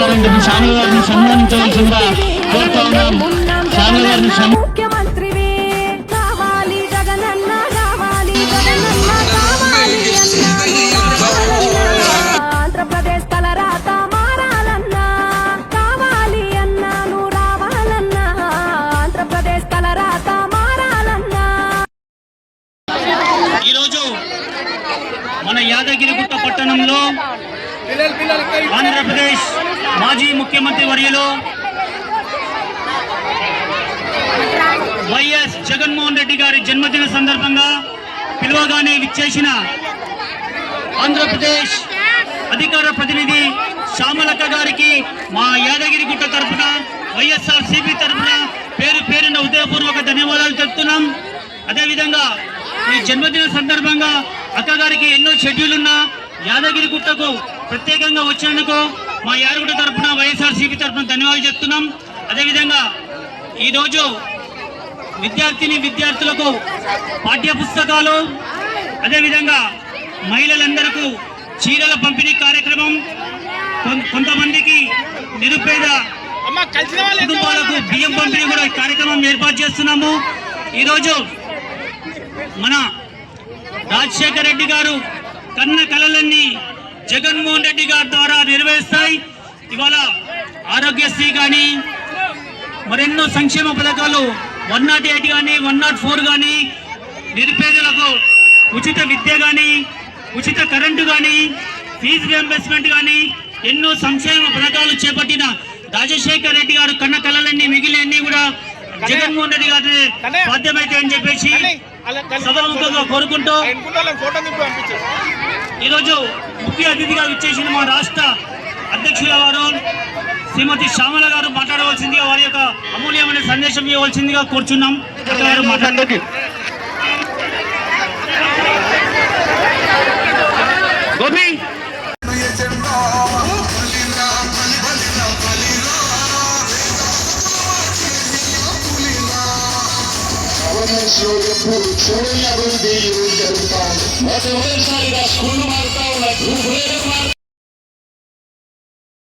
వెంటనే శ్యామల గారిని సన్మానించవలసిందిగా కోరుతా ఉన్నాం. శ్యామల గారిని ముఖ్యమంత్రివి కావాలి జగనన్న కావాలి జగనన్న కావాలి ఆంధ్రప్రదేశ్ తలరాత మారాలన్నా కావాలి అన్నా నువ్వు రావాలన్నా ఆంధ్రప్రదేశ్ తలరాత మారాలన్నా. ఈరోజు మన యాదగిరిగుట్ట పట్టణంలో ఆంధ్రప్రదేశ్ మాజీ ముఖ్యమంత్రి వర్యులు వైఎస్ జగన్మోహన్ రెడ్డి గారి జన్మదిన సందర్భంగా పిలువగానే విచ్చేసిన ఆంధ్రప్రదేశ్ అధికార ప్రతినిధి శ్యామలక్క గారికి మా యాదగిరిగుట్ట తరఫున వైఎస్ఆర్సీపీ తరఫున పేరు పేరున హృదయపూర్వక ధన్యవాదాలు చెప్తున్నాం. అదేవిధంగా ఈ జన్మదిన సందర్భంగా అక్క గారికి ఎన్నో షెడ్యూల్ యాదగిరిగుట్టకు ప్రత్యేకంగా వచ్చినందుకు మా యాదగిరిగుట్ట తరఫున వైఎస్ఆర్సీపీ తరఫున ధన్యవాదాలు చెప్తున్నాం. అదేవిధంగా ఈరోజు విద్యార్థులకు పాఠ్య పుస్తకాలు, అదేవిధంగా మహిళలందరికీ చీరల పంపిణీ కార్యక్రమం, కొంతమందికి నిరుపేద కుటుంబాలకు బియ్యం పంపిణీ కూడా కార్యక్రమం ఏర్పాటు చేస్తున్నాము. ఈరోజు మన రాజశేఖర రెడ్డి గారు కన్న కలలన్నీ జగన్మోహన్ రెడ్డి గారి ద్వారా నెరవేరుస్తాయి. ఇవాళ ఆరోగ్యశ్రీ కానీ మరెన్నో సంక్షేమ పథకాలు 108 కానీ 104 కానీ, నిరుపేదలకు ఉచిత విద్య కానీ, ఉచిత కరెంటు కానీ, ఫీజు రియంబర్స్మెంట్ కానీ ఎన్నో సంక్షేమ పథకాలు చేపట్టిన రాజశేఖర రెడ్డి గారు కన్న కళలన్నీ మిగిలినన్నీ కూడా జగన్మోహన్ రెడ్డి గారి సాధ్యమైతే అని చెప్పేసి సభాముఖంగా కోరుకుంటూ ఈరోజు ముఖ్య అతిథిగా విచ్చేసిన మా రాష్ట్ర అధ్యక్షుల వారు శ్రీమతి శ్యామల గారు మాట్లాడవలసిందిగా, వారి యొక్క అమూల్యమైన సందేశం ఇవ్వవలసిందిగా కోరుచున్నాం. మాట్లాడండి. గోపి మొదటిసారిగా స్కూల్ మారుతా ఉన్న